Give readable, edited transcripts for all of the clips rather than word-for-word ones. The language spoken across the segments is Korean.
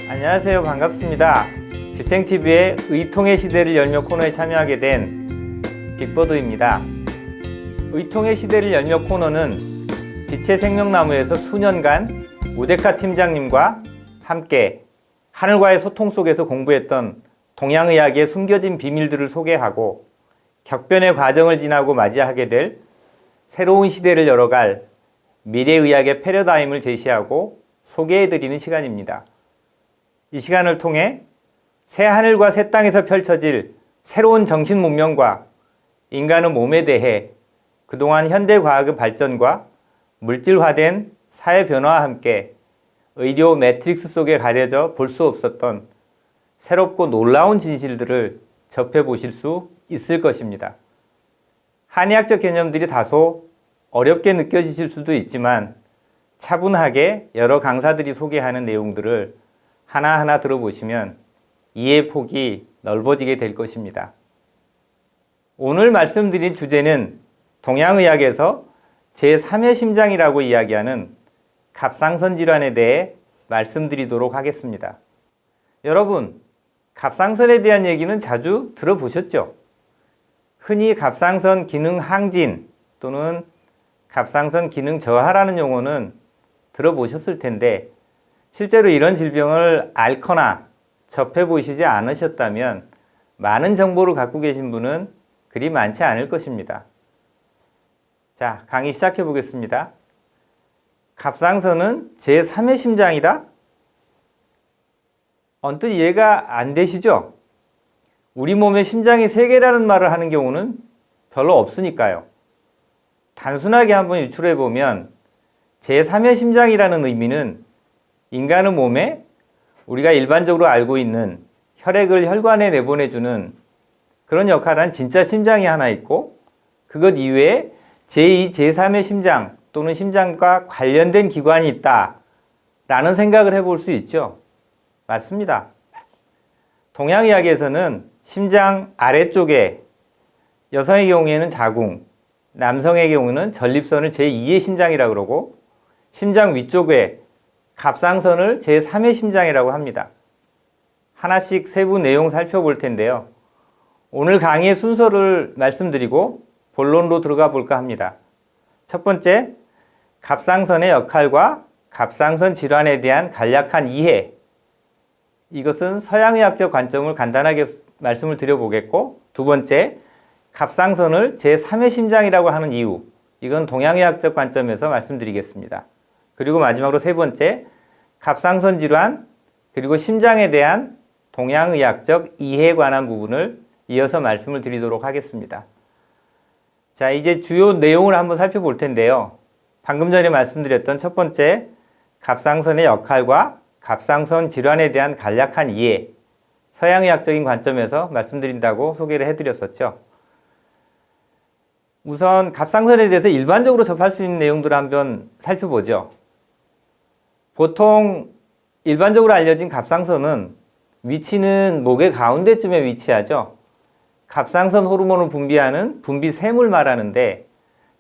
안녕하세요. 반갑습니다. 빅생TV의 의통의 시대를 열며 코너에 참여하게 된 빅버드입니다. 의통의 시대를 열며 코너는 빛의 생명나무에서 수년간 오데카 팀장님과 함께 하늘과의 소통 속에서 공부했던 동양의학의 숨겨진 비밀들을 소개하고 격변의 과정을 지나고 맞이하게 될 새로운 시대를 열어갈 미래의학의 패러다임을 제시하고 소개해드리는 시간입니다. 이 시간을 통해 새 하늘과 새 땅에서 펼쳐질 새로운 정신 문명과 인간의 몸에 대해 그동안 현대과학의 발전과 물질화된 사회 변화와 함께 의료 매트릭스 속에 가려져 볼 수 없었던 새롭고 놀라운 진실들을 접해보실 수 있을 것입니다. 한의학적 개념들이 다소 어렵게 느껴지실 수도 있지만 차분하게 여러 강사들이 소개하는 내용들을 하나하나 들어보시면 이해의 폭이 넓어지게 될 것입니다. 오늘 말씀드린 주제는 동양의학에서 제3의 심장이라고 이야기하는 갑상선 질환에 대해 말씀드리도록 하겠습니다. 여러분, 갑상선에 대한 얘기는 자주 들어보셨죠? 흔히 갑상선 기능 항진 또는 갑상선 기능 저하라는 용어는 들어보셨을 텐데 실제로 이런 질병을 앓거나 접해보시지 않으셨다면 많은 정보를 갖고 계신 분은 그리 많지 않을 것입니다. 자, 강의 시작해 보겠습니다. 갑상선은 제3의 심장이다? 언뜻 이해가 안 되시죠? 우리 몸에 심장이 3개라는 말을 하는 경우는 별로 없으니까요. 단순하게 한번 유출해 보면 제3의 심장이라는 의미는 인간의 몸에 우리가 일반적으로 알고 있는 혈액을 혈관에 내보내주는 그런 역할을 한 진짜 심장이 하나 있고 그것 이외에 제2, 제3의 심장 또는 심장과 관련된 기관이 있다라는 생각을 해볼 수 있죠. 맞습니다. 동양의학에서는 심장 아래쪽에 여성의 경우에는 자궁, 남성의 경우는 전립선을 제2의 심장이라고 그러고 심장 위쪽에 갑상선을 제3의 심장이라고 합니다. 하나씩 세부 내용 살펴볼 텐데요. 오늘 강의의 순서를 말씀드리고 본론으로 들어가 볼까 합니다. 첫 번째, 갑상선의 역할과 갑상선 질환에 대한 간략한 이해. 이것은 서양의학적 관점을 간단하게 말씀을 드려보겠고, 두 번째, 갑상선을 제3의 심장이라고 하는 이유. 이건 동양의학적 관점에서 말씀드리겠습니다. 그리고 마지막으로 세 번째, 갑상선 질환 그리고 심장에 대한 동양의학적 이해에 관한 부분을 이어서 말씀을 드리도록 하겠습니다. 자, 이제 주요 내용을 한번 살펴볼 텐데요. 방금 전에 말씀드렸던 첫 번째, 갑상선의 역할과 갑상선 질환에 대한 간략한 이해, 서양의학적인 관점에서 말씀드린다고 소개를 해드렸었죠. 우선 갑상선에 대해서 일반적으로 접할 수 있는 내용들을 한번 살펴보죠. 보통 일반적으로 알려진 갑상선은 위치는 목의 가운데쯤에 위치하죠. 갑상선 호르몬을 분비하는 분비샘을 말하는데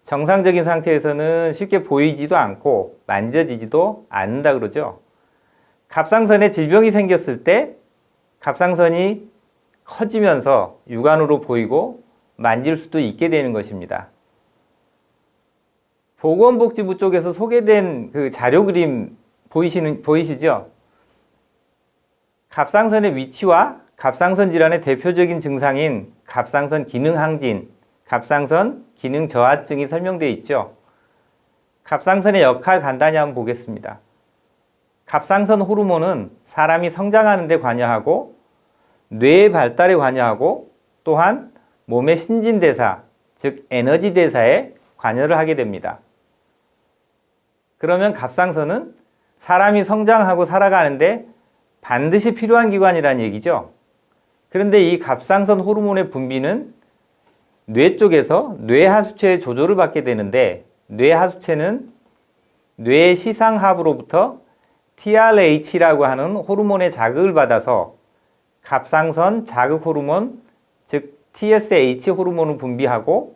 정상적인 상태에서는 쉽게 보이지도 않고 만져지지도 않는다 그러죠. 갑상선에 질병이 생겼을 때 갑상선이 커지면서 육안으로 보이고 만질 수도 있게 되는 것입니다. 보건복지부 쪽에서 소개된 그 자료 그림 보이시죠? 갑상선의 위치와 갑상선 질환의 대표적인 증상인 갑상선 기능 항진, 갑상선 기능 저하증이 설명되어 있죠. 갑상선의 역할 간단히 한번 보겠습니다. 갑상선 호르몬은 사람이 성장하는 데 관여하고 뇌의 발달에 관여하고 또한 몸의 신진대사, 즉 에너지 대사에 관여를 하게 됩니다. 그러면 갑상선은 사람이 성장하고 살아가는데 반드시 필요한 기관이라는 얘기죠. 그런데 이 갑상선 호르몬의 분비는 뇌 쪽에서 뇌하수체의 조절을 받게 되는데 뇌하수체는 뇌의 시상하부로부터 TRH라고 하는 호르몬의 자극을 받아서 갑상선 자극 호르몬, 즉 TSH 호르몬을 분비하고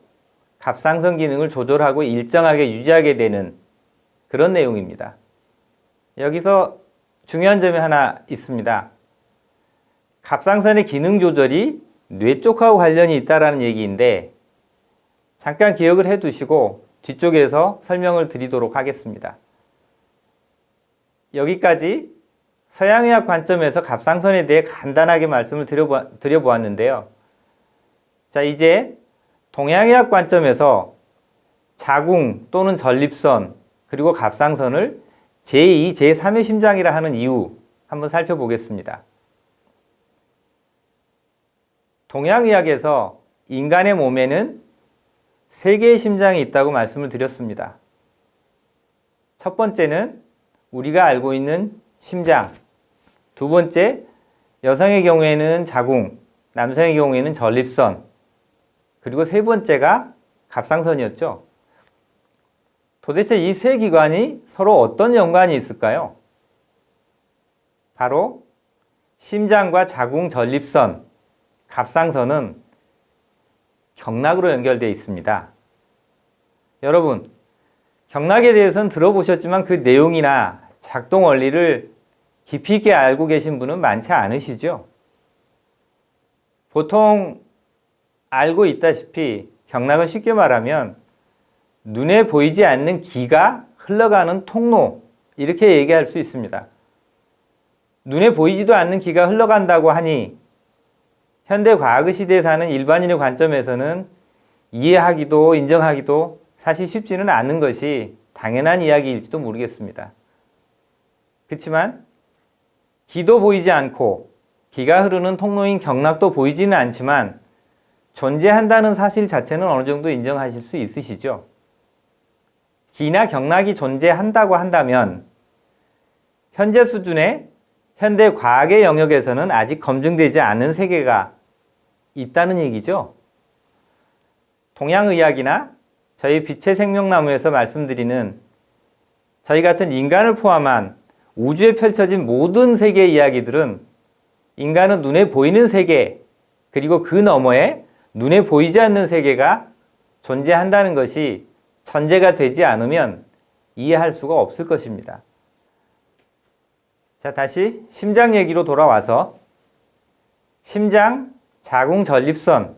갑상선 기능을 조절하고 일정하게 유지하게 되는 그런 내용입니다. 여기서 중요한 점이 하나 있습니다. 갑상선의 기능 조절이 뇌 쪽하고 관련이 있다는 얘기인데 잠깐 기억을 해 두시고 뒤쪽에서 설명을 드리도록 하겠습니다. 여기까지 서양의학 관점에서 갑상선에 대해 간단하게 말씀을 드려보았는데요. 자, 이제 동양의학 관점에서 자궁 또는 전립선 그리고 갑상선을 제2, 제3의 심장이라 하는 이유 한번 살펴보겠습니다. 동양의학에서 인간의 몸에는 3개의 심장이 있다고 말씀을 드렸습니다. 첫 번째는 우리가 알고 있는 심장, 두 번째 여성의 경우에는 자궁, 남성의 경우에는 전립선, 그리고 세 번째가 갑상선이었죠. 도대체 이 세 기관이 서로 어떤 연관이 있을까요? 바로 심장과 자궁, 전립선, 갑상선은 경락으로 연결되어 있습니다. 여러분, 경락에 대해서는 들어보셨지만 그 내용이나 작동 원리를 깊이 있게 알고 계신 분은 많지 않으시죠? 보통 알고 있다시피 경락은 쉽게 말하면 눈에 보이지 않는 기가 흘러가는 통로, 이렇게 얘기할 수 있습니다. 눈에 보이지도 않는 기가 흘러간다고 하니 현대 과학의 시대에 사는 일반인의 관점에서는 이해하기도 인정하기도 사실 쉽지는 않은 것이 당연한 이야기일지도 모르겠습니다. 그렇지만 기도 보이지 않고 기가 흐르는 통로인 경락도 보이지는 않지만 존재한다는 사실 자체는 어느 정도 인정하실 수 있으시죠? 기나 경락이 존재한다고 한다면 현재 수준의 현대 과학의 영역에서는 아직 검증되지 않은 세계가 있다는 얘기죠. 동양의학이나 저희 빛의 생명나무에서 말씀드리는 저희 같은 인간을 포함한 우주에 펼쳐진 모든 세계의 이야기들은 인간은 눈에 보이는 세계, 그리고 그 너머에 눈에 보이지 않는 세계가 존재한다는 것이 전제가 되지 않으면 이해할 수가 없을 것입니다. 자, 다시 심장 얘기로 돌아와서 심장, 자궁, 전립선,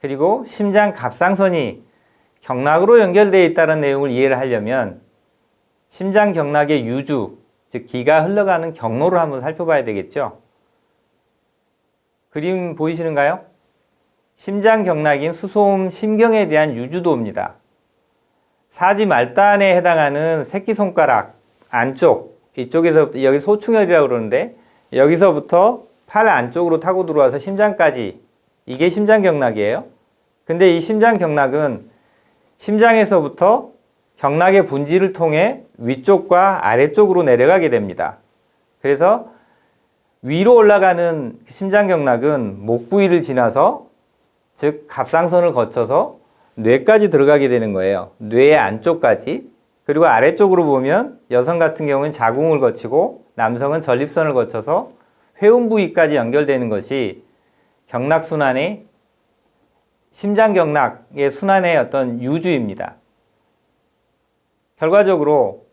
그리고 심장 갑상선이 경락으로 연결되어 있다는 내용을 이해를 하려면 심장 경락의 유주, 즉 기가 흘러가는 경로를 한번 살펴봐야 되겠죠. 그림 보이시는가요? 심장 경락인 수소음 심경에 대한 유주도입니다. 사지 말단에 해당하는 새끼손가락 안쪽, 이쪽에서부터, 여기 소충혈이라고 그러는데 여기서부터 팔 안쪽으로 타고 들어와서 심장까지, 이게 심장 경락이에요. 근데 이 심장 경락은 심장에서부터 경락의 분지를 통해 위쪽과 아래쪽으로 내려가게 됩니다. 그래서 위로 올라가는 심장 경락은 목 부위를 지나서, 즉 갑상선을 거쳐서 뇌까지 들어가게 되는 거예요. 뇌의 안쪽까지. 그리고 아래쪽으로 보면 여성 같은 경우는 자궁을 거치고 남성은 전립선을 거쳐서 회음 부위까지 연결되는 것이 경락순환의, 심장 경락의 순환의 어떤 유주입니다. 결과적으로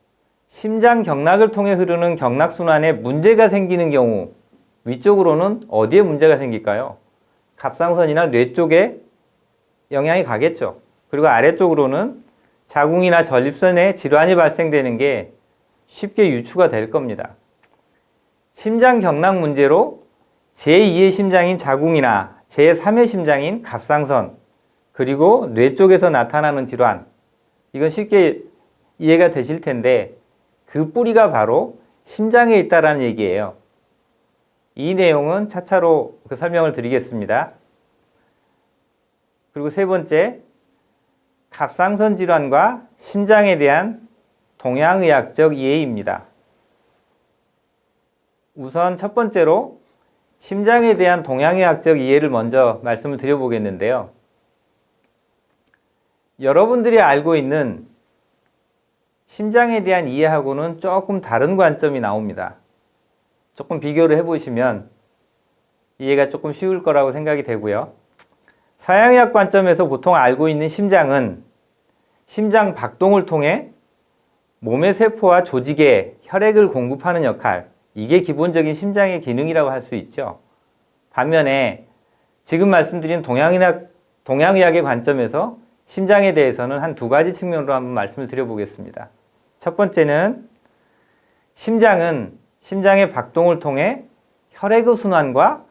심장 경락을 통해 흐르는 경락순환에 문제가 생기는 경우 위쪽으로는 어디에 문제가 생길까요? 갑상선이나 뇌 쪽에 영향이 가겠죠. 그리고 아래쪽으로는 자궁이나 전립선에 질환이 발생되는 게 쉽게 유추가 될 겁니다. 심장 경락 문제로 제2의 심장인 자궁이나 제3의 심장인 갑상선, 그리고 뇌 쪽에서 나타나는 질환, 이건 쉽게 이해가 되실 텐데 그 뿌리가 바로 심장에 있다는 얘기예요. 이 내용은 차차로 설명을 드리겠습니다. 그리고 세 번째, 갑상선 질환과 심장에 대한 동양의학적 이해입니다. 우선 첫 번째로 심장에 대한 동양의학적 이해를 먼저 말씀을 드려보겠는데요. 여러분들이 알고 있는 심장에 대한 이해하고는 조금 다른 관점이 나옵니다. 조금 비교를 해보시면 이해가 조금 쉬울 거라고 생각이 되고요. 서양의학 관점에서 보통 알고 있는 심장은 심장 박동을 통해 몸의 세포와 조직에 혈액을 공급하는 역할, 이게 기본적인 심장의 기능이라고 할 수 있죠. 반면에 지금 말씀드린 동양의학의 관점에서 심장에 대해서는 한 두 가지 측면으로 한번 말씀을 드려보겠습니다. 첫 번째는 심장은 심장의 박동을 통해 혈액의 순환과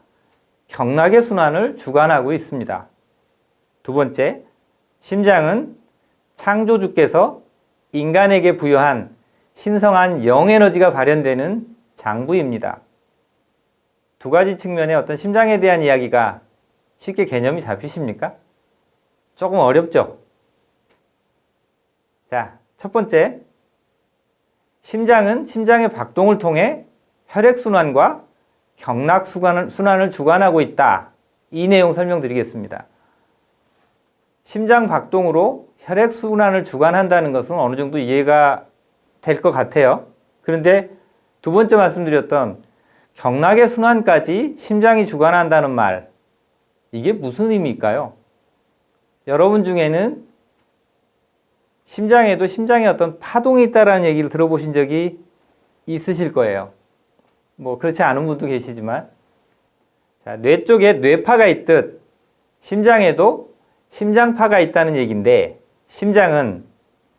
경락의 순환을 주관하고 있습니다. 두 번째, 심장은 창조주께서 인간에게 부여한 신성한 영에너지가 발현되는 장부입니다. 두 가지 측면의 어떤 심장에 대한 이야기가 쉽게 개념이 잡히십니까? 조금 어렵죠? 자, 첫 번째, 심장은 심장의 박동을 통해 혈액순환과 경락순환을 주관하고 있다. 이 내용 설명드리겠습니다. 심장 박동으로 혈액순환을 주관한다는 것은 어느 정도 이해가 될 것 같아요. 그런데 두 번째 말씀드렸던 경락의 순환까지 심장이 주관한다는 말, 이게 무슨 의미일까요? 여러분 중에는 심장에도 심장에 어떤 파동이 있다라는 얘기를 들어보신 적이 있으실 거예요. 뭐 그렇지 않은 분도 계시지만, 자, 뇌 쪽에 뇌파가 있듯 심장에도 심장파가 있다는 얘기인데, 심장은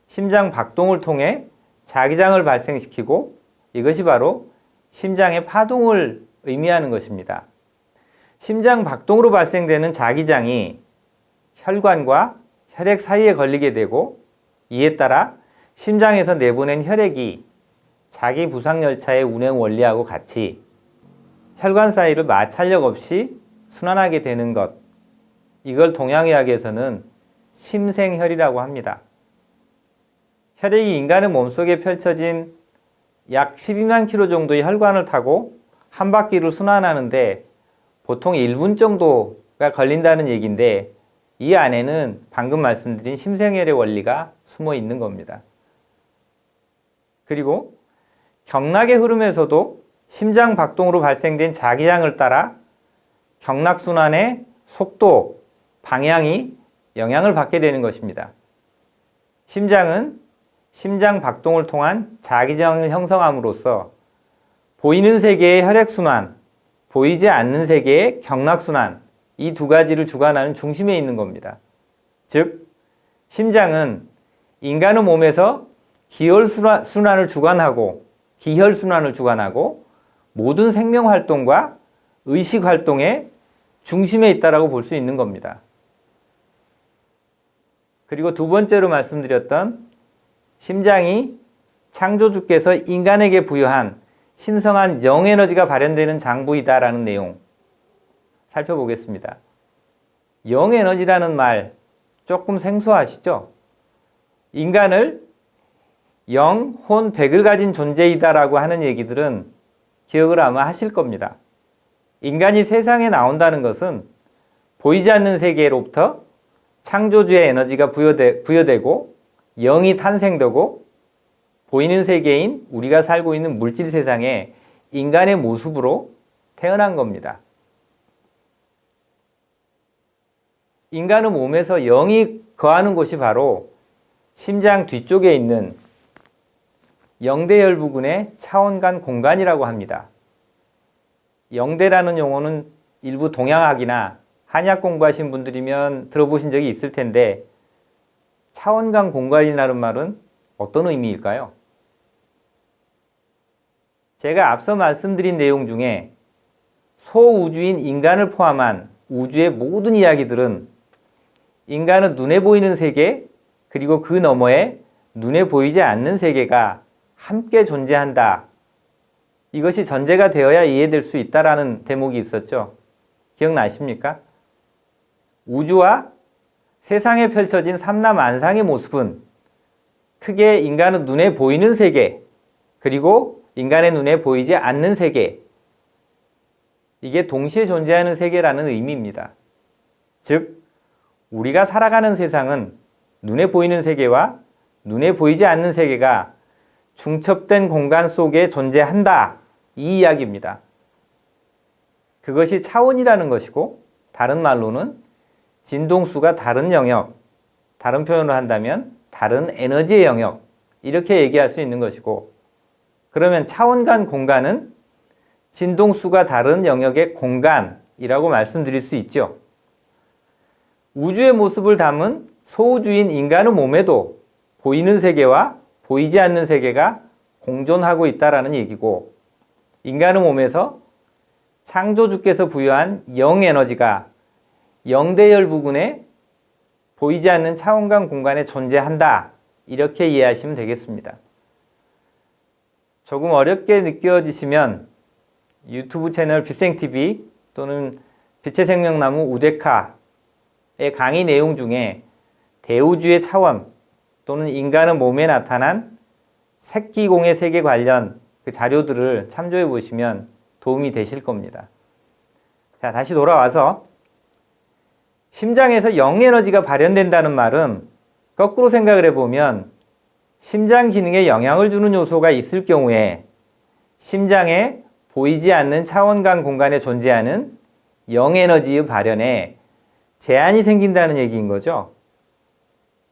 심장 박동을 통해 자기장을 발생시키고 이것이 바로 심장의 파동을 의미하는 것입니다. 심장 박동으로 발생되는 자기장이 혈관과 혈액 사이에 걸리게 되고, 이에 따라 심장에서 내보낸 혈액이 자기 부상열차의 운행 원리하고 같이 혈관 사이를 마찰력 없이 순환하게 되는 것, 이걸 동양의학에서는 심생혈이라고 합니다. 혈액이 인간의 몸속에 펼쳐진 약 12만 킬로 정도의 혈관을 타고 한 바퀴를 순환하는데 보통 1분 정도가 걸린다는 얘기인데, 이 안에는 방금 말씀드린 심생혈의 원리가 숨어 있는 겁니다. 그리고 경락의 흐름에서도 심장 박동으로 발생된 자기장을 따라 경락순환의 속도, 방향이 영향을 받게 되는 것입니다. 심장은 심장 박동을 통한 자기장을 형성함으로써 보이는 세계의 혈액순환, 보이지 않는 세계의 경락순환, 이 두 가지를 주관하는 중심에 있는 겁니다. 즉, 심장은 인간의 몸에서 기혈순환을 주관하고 모든 생명활동과 의식활동의 중심에 있다고 볼 수 있는 겁니다. 그리고 두 번째로 말씀드렸던 심장이 창조주께서 인간에게 부여한 신성한 영에너지가 발현되는 장부이다라는 내용 살펴보겠습니다. 영에너지라는 말 조금 생소하시죠? 인간을 영, 혼, 백을 가진 존재이다라고 하는 얘기들은 기억을 아마 하실 겁니다. 인간이 세상에 나온다는 것은 보이지 않는 세계로부터 창조주의 에너지가 부여되고 영이 탄생되고 보이는 세계인 우리가 살고 있는 물질 세상에 인간의 모습으로 태어난 겁니다. 인간의 몸에서 영이 거하는 곳이 바로 심장 뒤쪽에 있는 영대열 부근의 차원간 공간이라고 합니다. 영대라는 용어는 일부 동양학이나 한의학 공부하신 분들이면 들어보신 적이 있을 텐데, 차원간 공간이라는 말은 어떤 의미일까요? 제가 앞서 말씀드린 내용 중에 소우주인 인간을 포함한 우주의 모든 이야기들은 인간은 눈에 보이는 세계, 그리고 그 너머에 눈에 보이지 않는 세계가 함께 존재한다. 이것이 전제가 되어야 이해될 수 있다라는 대목이 있었죠. 기억나십니까? 우주와 세상에 펼쳐진 삼라만상의 모습은 크게 인간의 눈에 보이는 세계, 그리고 인간의 눈에 보이지 않는 세계, 이게 동시에 존재하는 세계라는 의미입니다. 즉, 우리가 살아가는 세상은 눈에 보이는 세계와 눈에 보이지 않는 세계가 중첩된 공간 속에 존재한다. 이 이야기입니다. 그것이 차원이라는 것이고, 다른 말로는 진동수가 다른 영역, 다른 표현으로 한다면 다른 에너지의 영역, 이렇게 얘기할 수 있는 것이고, 그러면 차원간 공간은 진동수가 다른 영역의 공간이라고 말씀드릴 수 있죠. 우주의 모습을 담은 소우주인 인간의 몸에도 보이는 세계와 보이지 않는 세계가 공존하고 있다는 얘기고, 인간의 몸에서 창조주께서 부여한 영에너지가 영대열 부근에 보이지 않는 차원간 공간에 존재한다, 이렇게 이해하시면 되겠습니다. 조금 어렵게 느껴지시면 유튜브 채널 빛생TV 또는 빛의 생명나무 우데카의 강의 내용 중에 대우주의 차원 또는 인간의 몸에 나타난 색기공의 세계 관련 그 자료들을 참조해 보시면 도움이 되실 겁니다. 자, 다시 돌아와서 심장에서 영에너지가 발현된다는 말은 거꾸로 생각을 해보면 심장 기능에 영향을 주는 요소가 있을 경우에 심장에 보이지 않는 차원간 공간에 존재하는 영에너지의 발현에 제한이 생긴다는 얘기인 거죠.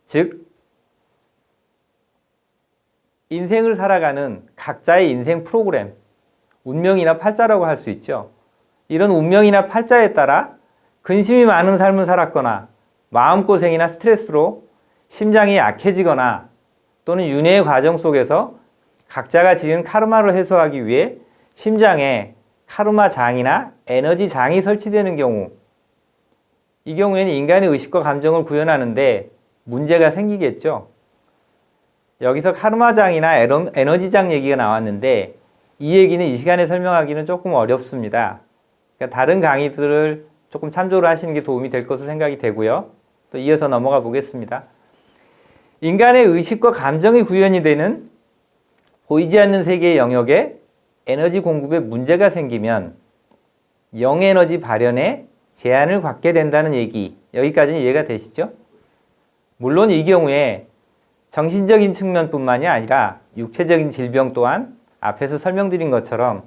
즉, 인생을 살아가는 각자의 인생 프로그램, 운명이나 팔자라고 할 수 있죠. 이런 운명이나 팔자에 따라 근심이 많은 삶을 살았거나 마음고생이나 스트레스로 심장이 약해지거나 또는 윤회의 과정 속에서 각자가 지은 카르마를 해소하기 위해 심장에 카르마 장이나 에너지 장이 설치되는 경우, 이 경우에는 인간의 의식과 감정을 구현하는데 문제가 생기겠죠. 여기서 카르마장이나 에너지장 얘기가 나왔는데 이 얘기는 이 시간에 설명하기는 조금 어렵습니다. 그러니까 다른 강의들을 조금 참조를 하시는 게 도움이 될 것으로 생각이 되고요. 또 이어서 넘어가 보겠습니다. 인간의 의식과 감정이 구현이 되는 보이지 않는 세계의 영역에 에너지 공급에 문제가 생기면 영에너지 발현에 제한을 갖게 된다는 얘기, 여기까지는 이해가 되시죠? 물론 이 경우에 정신적인 측면뿐만이 아니라 육체적인 질병 또한 앞에서 설명드린 것처럼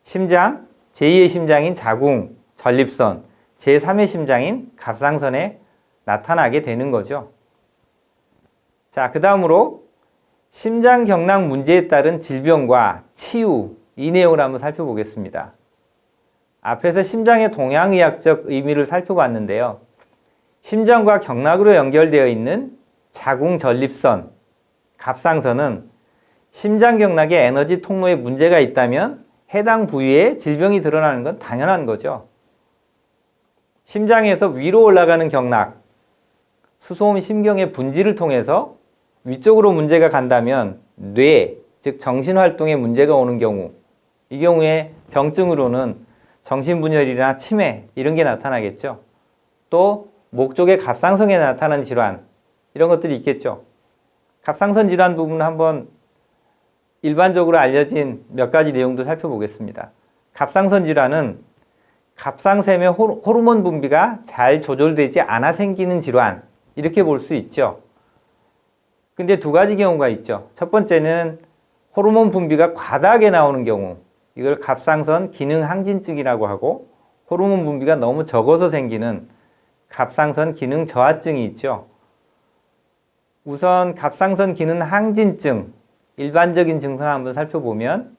심장, 제2의 심장인 자궁, 전립선, 제3의 심장인 갑상선에 나타나게 되는 거죠. 자, 그 다음으로 심장경락 문제에 따른 질병과 치유, 이 내용을 한번 살펴보겠습니다. 앞에서 심장의 동양의학적 의미를 살펴봤는데요. 심장과 경락으로 연결되어 있는 자궁, 전립선, 갑상선은 심장경락의 에너지 통로에 문제가 있다면 해당 부위에 질병이 드러나는 건 당연한 거죠. 심장에서 위로 올라가는 경락, 수소음 심경의 분지를 통해서 위쪽으로 문제가 간다면 뇌, 즉 정신활동에 문제가 오는 경우, 이 경우에 병증으로는 정신분열이나 치매 이런 게 나타나겠죠. 또 목 쪽의 갑상선에 나타나는 질환, 이런 것들이 있겠죠. 갑상선 질환 부분은 한번 일반적으로 알려진 몇 가지 내용도 살펴보겠습니다. 갑상선 질환은 갑상샘의 호르몬 분비가 잘 조절되지 않아 생기는 질환, 이렇게 볼 수 있죠. 근데 두 가지 경우가 있죠. 첫 번째는 호르몬 분비가 과다하게 나오는 경우, 이걸 갑상선 기능 항진증이라고 하고, 호르몬 분비가 너무 적어서 생기는 갑상선 기능 저하증이 있죠. 우선 갑상선 기능 항진증, 일반적인 증상 한번 살펴보면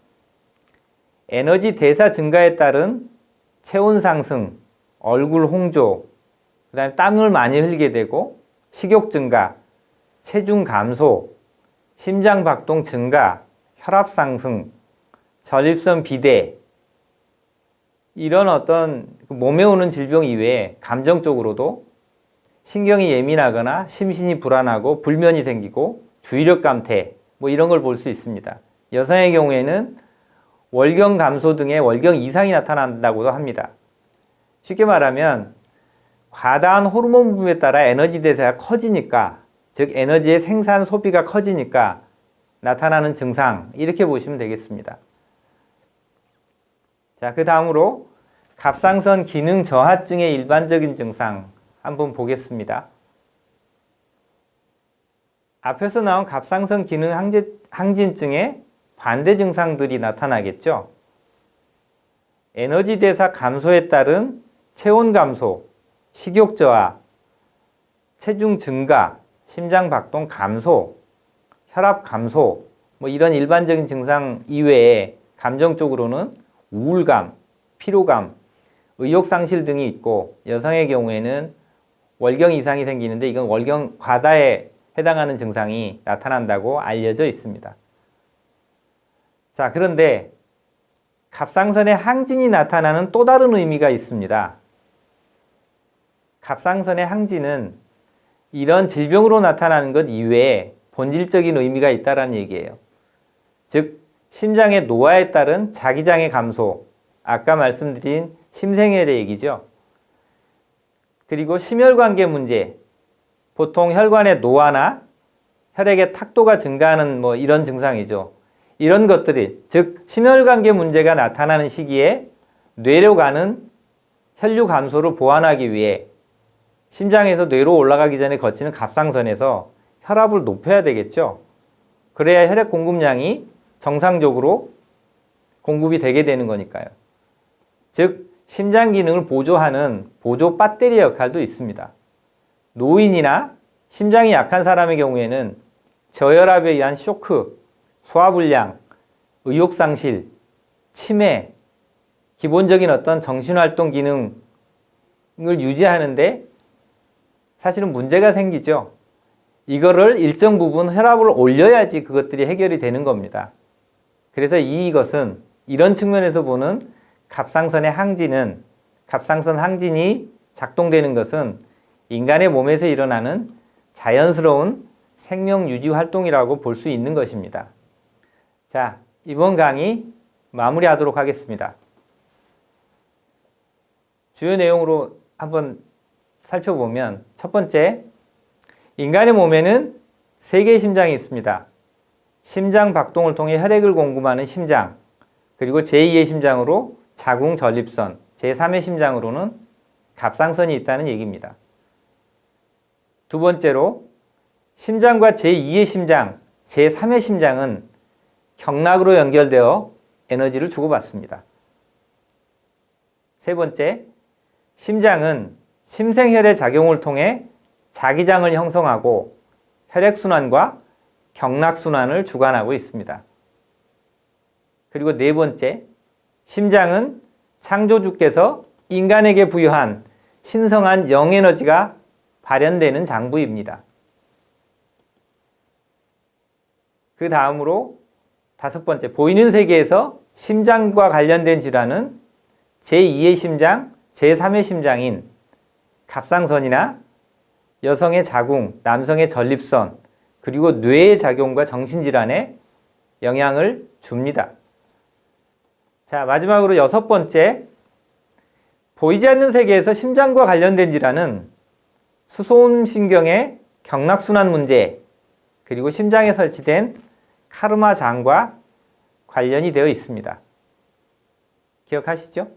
에너지 대사 증가에 따른 체온 상승, 얼굴 홍조, 그 다음에 땀을 많이 흘리게 되고 식욕 증가, 체중 감소, 심장 박동 증가, 혈압 상승, 전립선 비대, 이런 어떤 몸에 오는 질병 이외에 감정적으로도 신경이 예민하거나 심신이 불안하고 불면이 생기고 주의력 감퇴, 뭐 이런 걸 볼 수 있습니다. 여성의 경우에는 월경 감소 등의 월경 이상이 나타난다고도 합니다. 쉽게 말하면 과다한 호르몬 분비에 따라 에너지 대사가 커지니까, 즉 에너지의 생산 소비가 커지니까 나타나는 증상, 이렇게 보시면 되겠습니다. 자, 그 다음으로 갑상선 기능 저하증의 일반적인 증상 한번 보겠습니다. 앞에서 나온 갑상선 기능 항진증의 반대 증상들이 나타나겠죠. 에너지 대사 감소에 따른 체온 감소, 식욕 저하, 체중 증가, 심장 박동 감소, 혈압 감소, 뭐 이런 일반적인 증상 이외에 감정적으로는 우울감, 피로감, 의욕상실 등이 있고 여성의 경우에는 월경 이상이 생기는데 이건 월경 과다에 해당하는 증상이 나타난다고 알려져 있습니다. 자, 그런데 갑상선에 항진이 나타나는 또 다른 의미가 있습니다. 갑상선의 항진은 이런 질병으로 나타나는 것 이외에 본질적인 의미가 있다는 얘기예요. 즉, 심장의 노화에 따른 자기장의 감소, 아까 말씀드린 심생혈의 얘기죠. 그리고 심혈관계 문제, 보통 혈관의 노화나 혈액의 탁도가 증가하는 뭐 이런 증상이죠. 이런 것들이, 즉 심혈관계 문제가 나타나는 시기에 뇌로 가는 혈류 감소를 보완하기 위해 심장에서 뇌로 올라가기 전에 거치는 갑상선에서 혈압을 높여야 되겠죠. 그래야 혈액 공급량이 정상적으로 공급이 되게 되는 거니까요. 즉 심장 기능을 보조하는 보조 배터리 역할도 있습니다. 노인이나 심장이 약한 사람의 경우에는 저혈압에 의한 쇼크, 소화불량, 의욕상실, 치매, 기본적인 어떤 정신활동 기능을 유지하는데 사실은 문제가 생기죠. 이거를 일정 부분 혈압을 올려야지 그것들이 해결이 되는 겁니다. 그래서 이것은 이런 측면에서 보는 갑상선의 항진은, 갑상선 항진이 작동되는 것은 인간의 몸에서 일어나는 자연스러운 생명 유지 활동이라고 볼 수 있는 것입니다. 자, 이번 강의 마무리하도록 하겠습니다. 주요 내용으로 한번 살펴보면 첫 번째, 인간의 몸에는 3개의 심장이 있습니다. 심장 박동을 통해 혈액을 공급하는 심장, 그리고 제2의 심장으로 자궁 전립선, 제3의 심장으로는 갑상선이 있다는 얘기입니다. 두 번째로 심장과 제2의 심장, 제3의 심장은 경락으로 연결되어 에너지를 주고받습니다. 세 번째, 심장은 심생혈의 작용을 통해 자기장을 형성하고 혈액순환과 경락순환을 주관하고 있습니다. 그리고 네 번째, 심장은 창조주께서 인간에게 부여한 신성한 영에너지가 발현되는 장부입니다. 그 다음으로 다섯 번째, 보이는 세계에서 심장과 관련된 질환은 제2의 심장, 제3의 심장인 갑상선이나 여성의 자궁, 남성의 전립선, 그리고 뇌의 작용과 정신질환에 영향을 줍니다. 자, 마지막으로 여섯 번째, 보이지 않는 세계에서 심장과 관련된 질환은 수소음신경의 경락순환 문제, 그리고 심장에 설치된 카르마장과 관련이 되어 있습니다. 기억하시죠?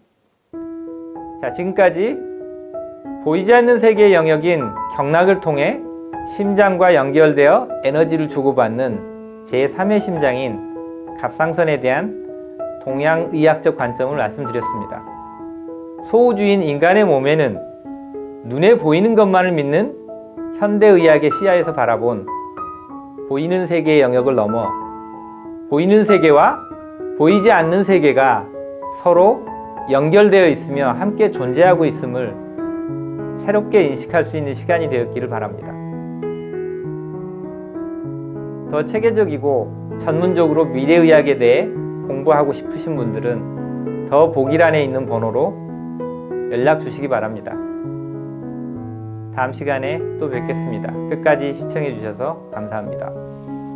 자, 지금까지 보이지 않는 세계의 영역인 경락을 통해 심장과 연결되어 에너지를 주고받는 제3의 심장인 갑상선에 대한 동양의학적 관점을 말씀드렸습니다. 소우주인 인간의 몸에는 눈에 보이는 것만을 믿는 현대의학의 시야에서 바라본 보이는 세계의 영역을 넘어 보이는 세계와 보이지 않는 세계가 서로 연결되어 있으며 함께 존재하고 있음을 새롭게 인식할 수 있는 시간이 되었기를 바랍니다. 더 체계적이고 전문적으로 미래의학에 대해 공부하고 싶으신 분들은 더 보기란에 있는 번호로 연락 주시기 바랍니다. 다음 시간에 또 뵙겠습니다. 끝까지 시청해 주셔서 감사합니다.